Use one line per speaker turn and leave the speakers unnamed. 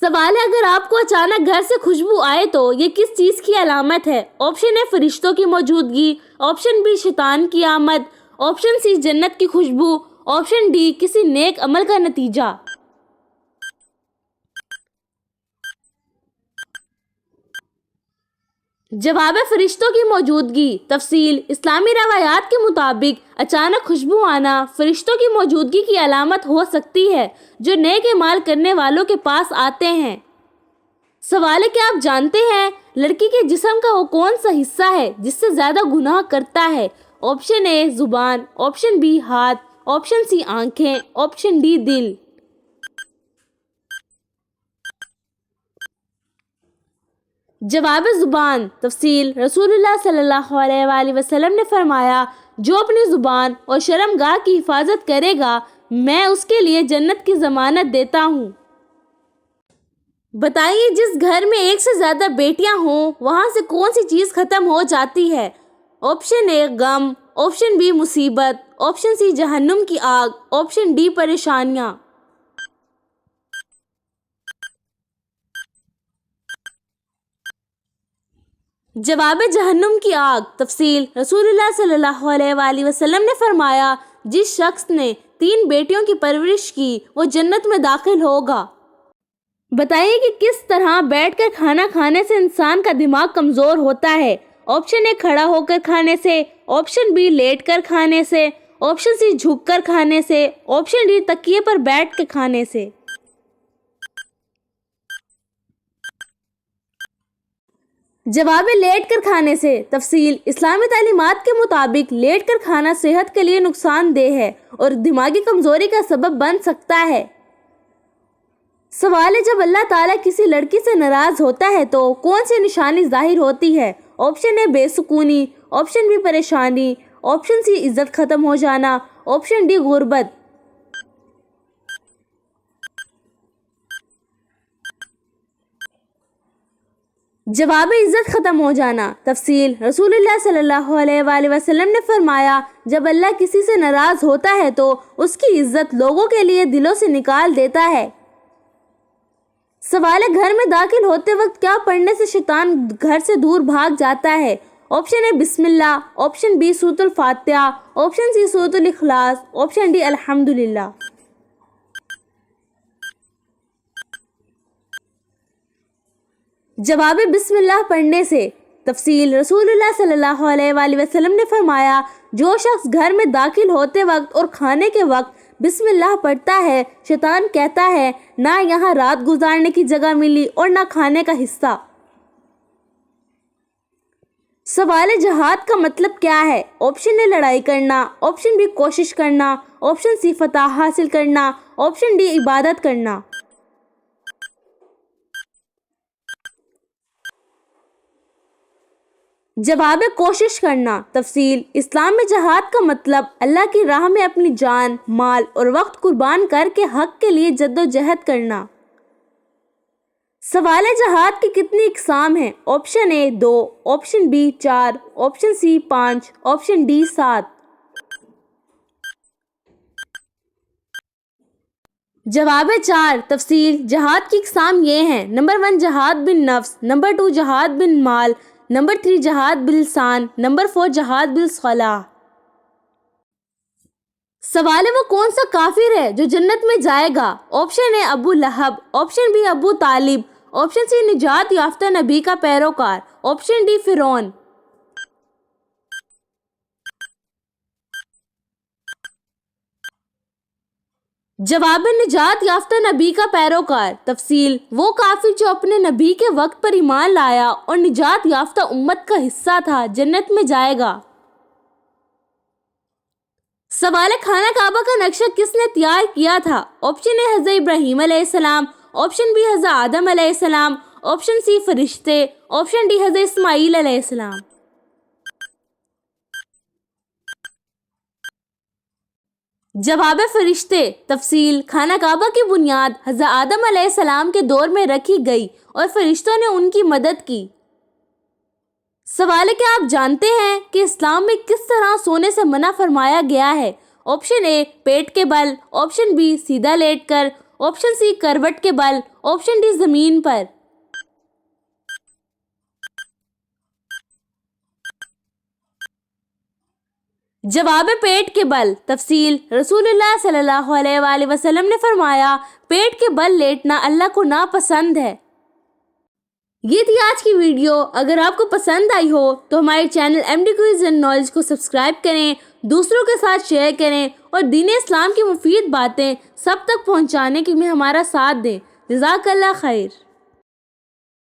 سوال ہے، اگر آپ کو اچانک گھر سے خوشبو آئے تو یہ کس چیز کی علامت ہے؟ آپشن اے فرشتوں کی موجودگی، آپشن بی شیطان کی آمد، آپشن سی جنت کی خوشبو، آپشن ڈی کسی نیک عمل کا نتیجہ۔ جواب ہے فرشتوں کی موجودگی۔ تفصیل: اسلامی روایات کے مطابق اچانک خوشبو آنا فرشتوں کی موجودگی کی علامت ہو سکتی ہے جو نیک اعمال کرنے والوں کے پاس آتے ہیں۔ سوال ہے، کیا آپ جانتے ہیں لڑکی کے جسم کا وہ کون سا حصہ ہے جس سے زیادہ گناہ کرتا ہے؟ آپشن اے زبان، آپشن بی ہاتھ، آپشن سی آنکھیں، آپشن ڈی دل۔ جواب زبان۔ تفصیل: رسول اللہ صلی اللہ علیہ وآلہ وسلم نے فرمایا، جو اپنی زبان اور شرمگاہ کی حفاظت کرے گا میں اس کے لیے جنت کی ضمانت دیتا ہوں۔ بتائیے، جس گھر میں ایک سے زیادہ بیٹیاں ہوں وہاں سے کون سی چیز ختم ہو جاتی ہے؟ آپشن اے غم، آپشن بی مصیبت، آپشن سی جہنم کی آگ، آپشن ڈی پریشانیاں۔ جواب جہنم کی آگ۔ تفصیل: رسول اللہ صلی اللہ علیہ وآلہ وسلم نے فرمایا، جس شخص نے 3 بیٹیوں کی پرورش کی وہ جنت میں داخل ہوگا۔ بتائیے کہ کس طرح بیٹھ کر کھانا کھانے سے انسان کا دماغ کمزور ہوتا ہے؟ آپشن اے کھڑا ہو کر کھانے سے، آپشن بی لیٹ کر کھانے سے، آپشن سی جھک کر کھانے سے، آپشن ڈی تکیے پر بیٹھ کر کھانے سے۔ جواب لیٹ کر کھانے سے۔ تفصیل: اسلامی تعلیمات کے مطابق لیٹ کر کھانا صحت کے لیے نقصان دہ ہے اور دماغی کمزوری کا سبب بن سکتا ہے۔ سوال ہے، جب اللہ تعالیٰ کسی لڑکی سے ناراض ہوتا ہے تو کون سی نشانی ظاہر ہوتی ہے؟ آپشن اے بے سکونی، آپشن بی پریشانی، آپشن سی عزت ختم ہو جانا، آپشن ڈی غربت۔ جواب عزت ختم ہو جانا۔ تفصیل: رسول اللہ صلی اللہ علیہ وآلہ وسلم نے فرمایا، جب اللہ کسی سے ناراض ہوتا ہے تو اس کی عزت لوگوں کے لیے دلوں سے نکال دیتا ہے۔ سوال ہے، گھر میں داخل ہوتے وقت کیا پڑھنے سے شیطان گھر سے دور بھاگ جاتا ہے؟ آپشن اے بسم اللہ، آپشن بی سورۃ الفاتحہ، آپشن سی سورۃ الاخلاص، آپشن ڈی الحمدللہ۔ جواب بسم اللہ پڑھنے سے۔ تفصیل: رسول اللہ صلی اللہ علیہ وآلہ وسلم نے فرمایا، جو شخص گھر میں داخل ہوتے وقت اور کھانے کے وقت بسم اللہ پڑھتا ہے شیطان کہتا ہے نہ یہاں رات گزارنے کی جگہ ملی اور نہ کھانے کا حصہ۔ سوال جہاد کا مطلب کیا ہے؟ آپشن اے لڑائی کرنا، آپشن بی کوشش کرنا، آپشن سی فتح حاصل کرنا، آپشن ڈی عبادت کرنا۔ جواب کوشش کرنا۔ تفصیل: اسلام میں جہاد کا مطلب اللہ کی راہ میں اپنی جان، مال اور وقت قربان کر کے حق کے لیے جد و جہد کرنا۔ سوال ہے، جہاد کی کتنی اقسام ہیں؟ Option A 2، option B 4، option C 5، option D 7۔ جواب 4۔ تفصیل: جہاد کی اقسام یہ ہیں: نمبر 1 جہاد بن نفس، نمبر 2 جہاد بن مال، نمبر 3 جہاد باللسان، نمبر 4 جہاد بالصلاح۔ سوال ہے، وہ کون سا کافر ہے جو جنت میں جائے گا؟ آپشن اے ابو لہب، آپشن بی ابو طالب، آپشن سی نجات یافتہ نبی کا پیروکار، آپشن ڈی فرعون۔ جواب نجات یافتہ نبی کا پیروکار۔ تفصیل: وہ کافر جو اپنے نبی کے وقت پر ایمان لایا اور نجات یافتہ امت کا حصہ تھا جنت میں جائے گا۔ سوال ہے، خانہ کعبہ کا نقشہ کس نے تیار کیا تھا؟ آپشن اے حضرت ابراہیم علیہ السلام، آپشن بی حضرت آدم علیہ السلام، آپشن سی فرشتے، آپشن ڈی حضرت اسماعیل علیہ السلام۔ جواب فرشتے۔ تفصیل: خانہ کعبہ کی بنیاد حضرت آدم علیہ السلام کے دور میں رکھی گئی اور فرشتوں نے ان کی مدد کی۔ سوال ہے، کیا آپ جانتے ہیں کہ اسلام میں کس طرح سونے سے منع فرمایا گیا ہے؟ آپشن اے پیٹ کے بل، آپشن بی سیدھا لیٹ کر، آپشن سی کروٹ کے بل، آپشن ڈی زمین پر۔ جواب پیٹ کے بل۔ تفصیل: رسول اللہ صلی اللہ علیہ وآلہ وسلم نے فرمایا پیٹ کے بل لیٹنا اللہ کو ناپسند ہے۔ یہ تھی آج کی ویڈیو۔ اگر آپ کو پسند آئی ہو تو ہمارے channel M D quiz and knowledge کو سبسکرائب کریں، دوسروں کے ساتھ شیئر کریں اور دین اسلام کی مفید باتیں سب تک پہنچانے کے میں ہمارا ساتھ دیں۔ جزاک اللہ خیر۔